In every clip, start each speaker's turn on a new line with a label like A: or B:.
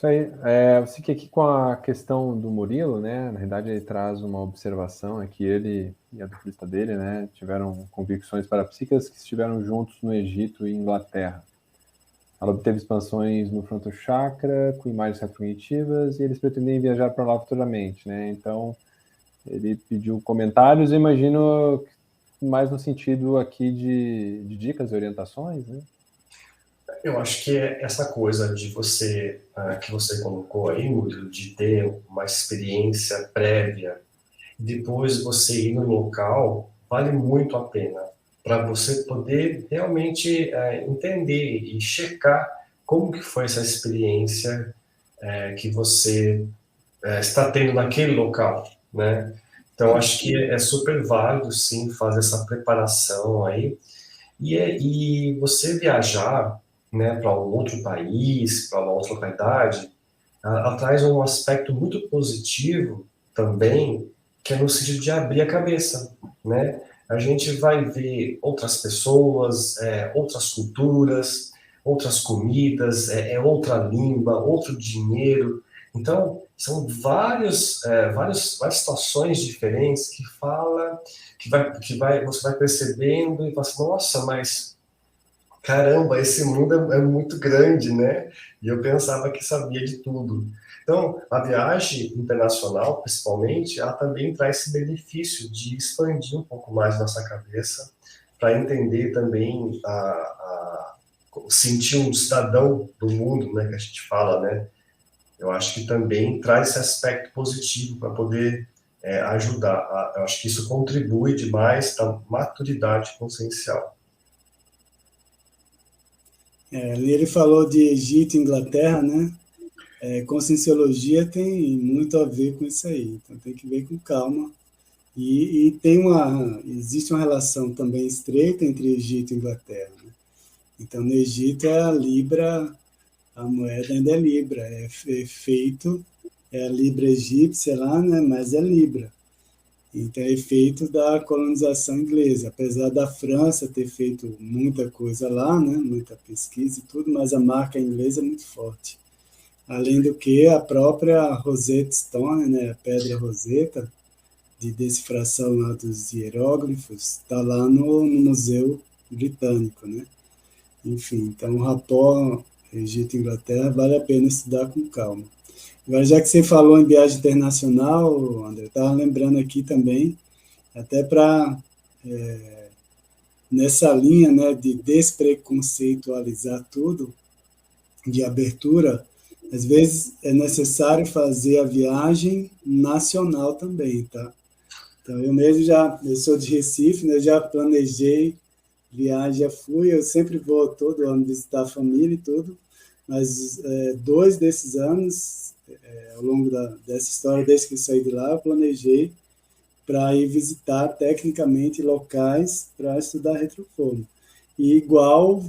A: Isso aí. Você que aqui com a questão do Murilo, né? Na verdade, ele traz uma observação, é que ele e a duplista dele, né, tiveram convicções parapsíquicas que estiveram juntos no Egito e Inglaterra. Ela obteve expansões no fronto chakra, com imagens retrocognitivas, e eles pretendem viajar para lá futuramente, né? Então, ele pediu comentários, eu imagino mais no sentido aqui de dicas e orientações, né?
B: Eu acho que é essa coisa de você, que você colocou aí, Murilo, de ter uma experiência prévia, depois você ir no local, vale muito a pena, para você poder realmente entender e checar como que foi essa experiência que você está tendo naquele local, né? Então, acho que é super válido, sim, fazer essa preparação aí. E você viajar, né, para um outro país, para uma outra localidade, ela traz um aspecto muito positivo também, que é no sentido de abrir a cabeça, né? A gente vai ver outras pessoas, outras culturas, outras comidas, outra língua, outro dinheiro. Então, são várias situações diferentes que fala, você vai percebendo e fala assim, nossa, mas caramba, esse mundo é muito grande, né? E eu pensava que sabia de tudo. Então, a viagem internacional, principalmente, ela também traz esse benefício de expandir um pouco mais nossa cabeça, para entender também sentir um cidadão do mundo, né, que a gente fala, né? Eu acho que também traz esse aspecto positivo para poder ajudar. Eu acho que isso contribui demais para a maturidade consciencial.
C: Ali ele falou de Egito e Inglaterra, né? Conscienciologia tem muito a ver com isso aí, então tem que ver com calma. E existe uma relação também estreita entre Egito e Inglaterra, né? Então, no Egito é a Libra, a moeda ainda é Libra, é a Libra egípcia lá, né? Mas é Libra. Então, é efeito da colonização inglesa. Apesar da França ter feito muita coisa lá, né? Muita pesquisa e tudo, mas a marca inglesa é muito forte. Além do que a própria Rosetta Stone, né? A pedra Rosetta, de decifração lá dos hieróglifos, está lá no Museu Britânico, né? Enfim, então o rapport Egito e Inglaterra vale a pena estudar com calma. Agora, já que você falou em viagem internacional, André, estava lembrando aqui também, até para, nessa linha, né, de despreconceitualizar tudo, de abertura, às vezes é necessário fazer a viagem nacional também, tá? Então, eu sou de Recife, né, eu já planejei viagem, já fui, eu sempre vou todo ano visitar a família e tudo, mas 2 desses anos, ao longo dessa história, desde que eu saí de lá, eu planejei para ir visitar tecnicamente locais para estudar retroforma. E igual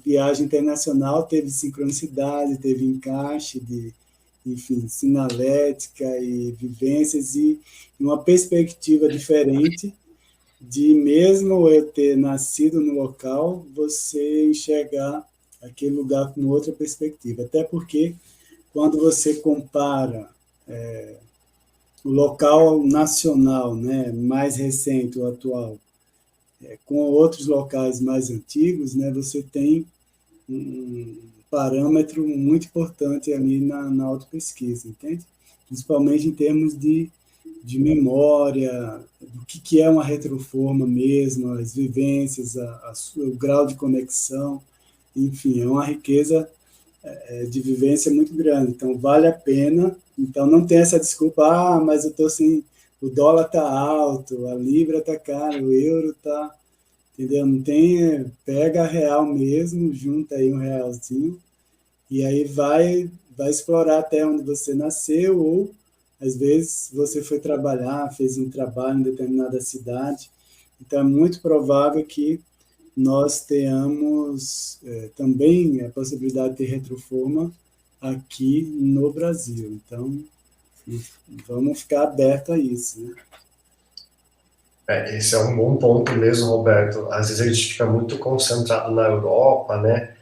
C: viagem internacional, teve sincronicidade, teve encaixe de, enfim, sinalética e vivências e uma perspectiva diferente de mesmo eu ter nascido no local, você enxergar aquele lugar com outra perspectiva. Até porque quando você compara o local nacional, né, mais recente, o atual, com outros locais mais antigos, né, você tem um parâmetro muito importante ali na autopesquisa, entende? Principalmente em termos de memória, do que é uma retroforma mesmo, as vivências, o grau de conexão, enfim, é uma riqueza de vivência muito grande. Então, vale a pena. Então, não tem essa desculpa, mas eu estou assim, o dólar está alto, a libra está cara, o euro está... Entendeu? Não tem... Pega a real mesmo, junta aí um realzinho, e aí vai explorar até onde você nasceu, ou às vezes você foi trabalhar, fez um trabalho em determinada cidade. Então, é muito provável que nós tenhamos também a possibilidade de ter retroforma aqui no Brasil. Então, vamos ficar aberto a isso, né?
B: Esse é um bom ponto mesmo, Roberto. Às vezes a gente fica muito concentrado na Europa, né?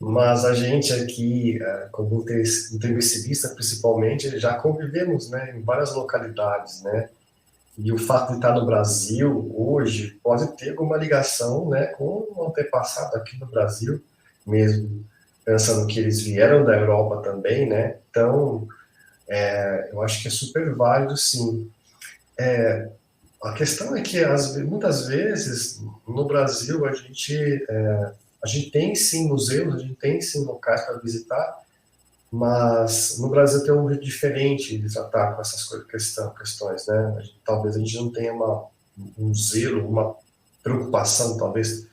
B: Mas a gente aqui, como intermissivista principalmente, já convivemos, né, em várias localidades, né? E o fato de estar no Brasil hoje pode ter alguma ligação, né, com um antepassado aqui no Brasil mesmo, pensando que eles vieram da Europa também, né? Então, eu acho que é super válido, sim. A questão é que muitas vezes no Brasil a gente tem sim museus, a gente tem sim locais para visitar, mas no Brasil tem um jeito diferente de tratar com essas questões, né? Talvez a gente não tenha um zelo, uma preocupação, talvez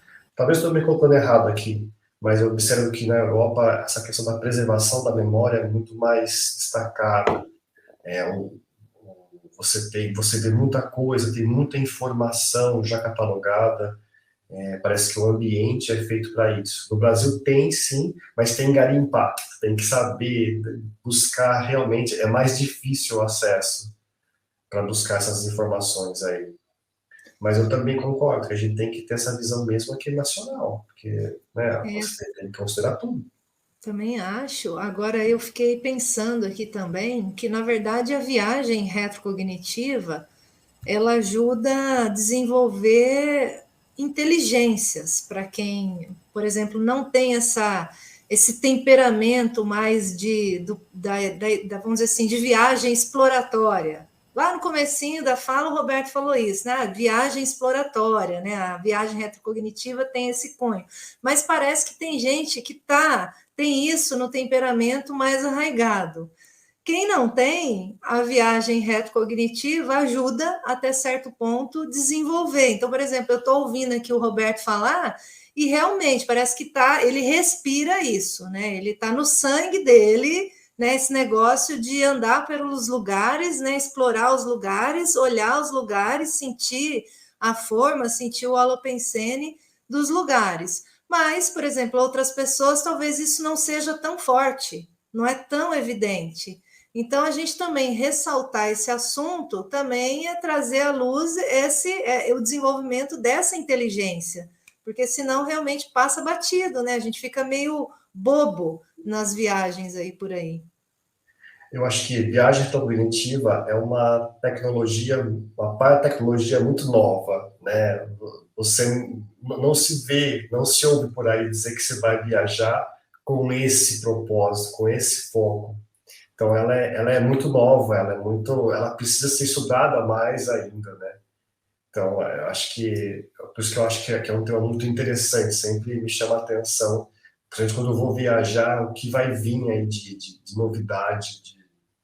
B: estou me colocando errado aqui, mas eu observo que na Europa essa questão da preservação da memória é muito mais destacada. É, você vê muita coisa, tem muita informação já catalogada. Parece que o ambiente é feito para isso. No Brasil tem sim, mas tem garimpar, tem que saber buscar realmente, é mais difícil o acesso para buscar essas informações aí. Mas eu também concordo que a gente tem que ter essa visão mesmo aqui nacional, porque, né,
D: É,
B: você tem que considerar tudo.
D: também acho. Agora, eu fiquei pensando aqui também que, na verdade, a viagem retrocognitiva ela ajuda a desenvolver inteligências para quem, por exemplo, não tem esse temperamento mais vamos dizer assim, de viagem exploratória. Lá no comecinho da fala, o Roberto falou isso, né? Viagem exploratória, né? A viagem retrocognitiva tem esse cunho. Mas parece que tem gente que tem isso no temperamento mais arraigado. Quem não tem, a viagem retrocognitiva ajuda até certo ponto desenvolver. Então, por exemplo, eu estou ouvindo aqui o Roberto falar e realmente parece que ele respira isso, né? Ele está no sangue dele, né? Esse negócio de andar pelos lugares, né? Explorar os lugares, olhar os lugares, sentir a forma, sentir o holopensene dos lugares. Mas, por exemplo, outras pessoas talvez isso não seja tão forte, não é tão evidente. Então, a gente também ressaltar esse assunto também é trazer à luz o desenvolvimento dessa inteligência, porque senão realmente passa batido, né? A gente fica meio bobo nas viagens aí por aí.
B: Eu acho que viagem cognitiva é uma tecnologia, uma paratecnologia muito nova, né? Você não se vê, não se ouve por aí dizer que você vai viajar com esse propósito, com esse foco. Então ela é muito nova, ela precisa ser estudada mais ainda, né? Então eu acho que, por isso que eu acho que é um tema muito interessante, sempre me chama a atenção, principalmente quando eu vou viajar, o que vai vir aí de novidade,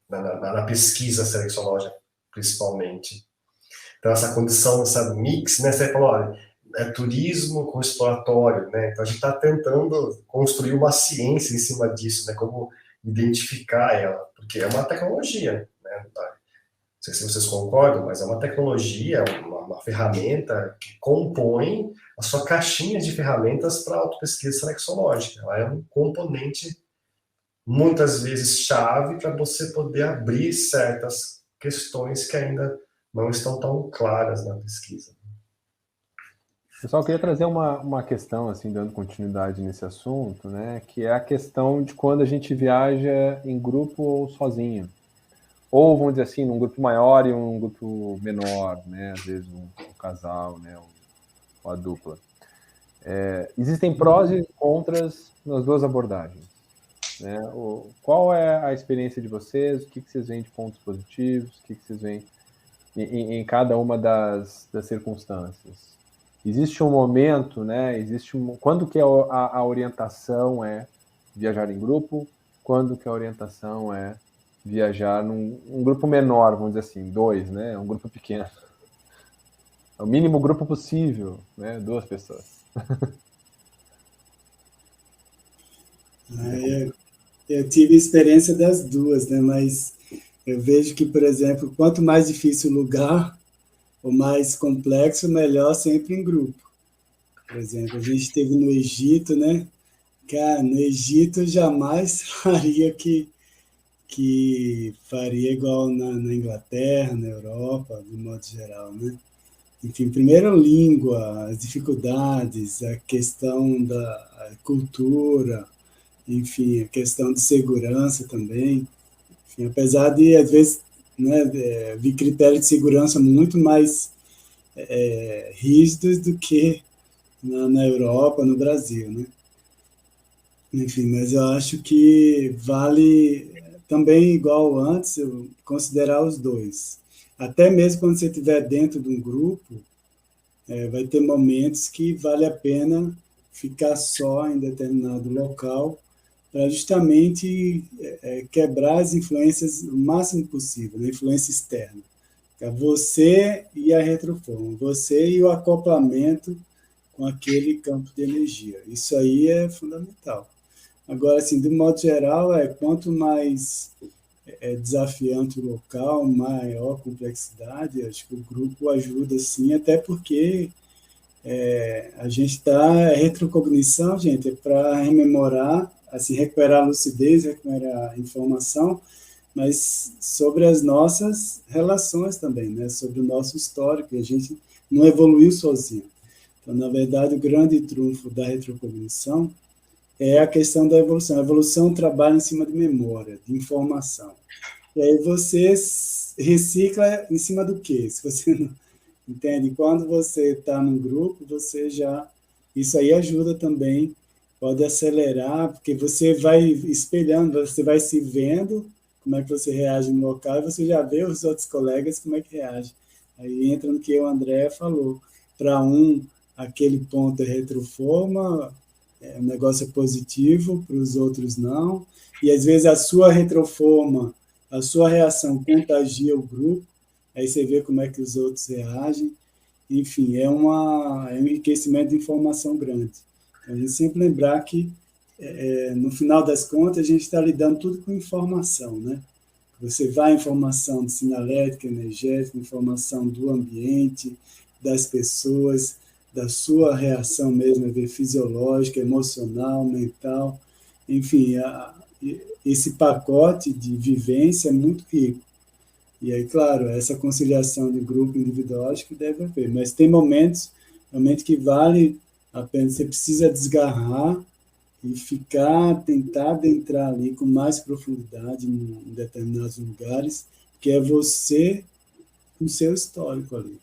B: na pesquisa selecionológica, principalmente. Então, essa condição, essa mix, né? Você falou, olha, é turismo com exploratório, né? Então, a gente está tentando construir uma ciência em cima disso, né? Como identificar ela, porque é uma tecnologia, né? Não sei se vocês concordam, mas é uma tecnologia, uma ferramenta que compõe a sua caixinha de ferramentas para autopesquisa selexológica. Ela é um componente muitas vezes chave para você poder abrir certas questões que ainda não estão tão claras na pesquisa.
A: Pessoal, eu queria trazer uma questão, assim, dando continuidade nesse assunto, né, que é a questão de quando a gente viaja em grupo ou sozinho. Ou, vamos dizer assim, num grupo maior e um grupo menor, né, às vezes um casal, né, ou a dupla. Existem prós e contras nas duas abordagens. Né? Qual é a experiência de vocês? O que vocês veem de pontos positivos? O que vocês veem em cada uma das circunstâncias? Existe um momento, né? Quando que a orientação é viajar em grupo? Quando que a orientação é viajar num grupo menor, vamos dizer assim, 2, né? Um grupo pequeno. É o mínimo grupo possível, né? 2 pessoas.
C: Eu tive experiência das duas, né? Mas eu vejo que, por exemplo, quanto mais difícil o lugar, ou mais complexo, melhor sempre em grupo. Por exemplo, a gente esteve no Egito, né? Cara, no Egito eu jamais faria que faria igual na Inglaterra, na Europa, de modo geral, né? Enfim, primeiro a língua, as dificuldades, a questão da cultura, enfim, a questão de segurança também. Enfim, apesar de, às vezes, né, vir critérios de segurança muito mais rígidos do que na Europa, no Brasil, né? Enfim, mas eu acho que vale também, igual antes, eu considerar os dois. Até mesmo quando você estiver dentro de um grupo, vai ter momentos que vale a pena ficar só em determinado local para justamente quebrar as influências o máximo possível, a influência externa. Você e a retroforma, você e o acoplamento com aquele campo de energia. Isso aí é fundamental. Agora, assim, de modo geral, quanto mais desafiante o local, maior complexidade, acho que o grupo ajuda, sim, até porque a gente está... Retrocognição, gente, é para rememorar, assim, recuperar a lucidez, recuperar a informação, mas sobre as nossas relações também, né? Sobre o nosso histórico, a gente não evoluiu sozinho. Então, na verdade, o grande trunfo da retrocognição é a questão da evolução. A evolução trabalha em cima de memória, de informação. E aí você recicla em cima do quê? Se você não entende, quando você está num grupo, você já... Isso aí ajuda também, pode acelerar, porque você vai espelhando, você vai se vendo, como é que você reage no local, e você já vê os outros colegas como é que reagem. Aí entra no que o André falou. Para aquele ponto é retroforma, o negócio é positivo, para os outros não, e às vezes a sua retroforma, a sua reação contagia o grupo, aí você vê como é que os outros reagem, enfim, é um enriquecimento de informação grande. A gente sempre lembrar que, no final das contas, a gente está lidando tudo com informação, né? Você vai informação de sinalética, energética, informação do ambiente, das pessoas, da sua reação mesmo, fisiológica, emocional, mental, enfim, esse pacote de vivência é muito rico. E aí, claro, essa conciliação de grupo e individual acho que deve haver, mas tem momentos realmente que vale a pena, você precisa desgarrar e tentar adentrar ali com mais profundidade em determinados lugares, que é você com o seu histórico ali.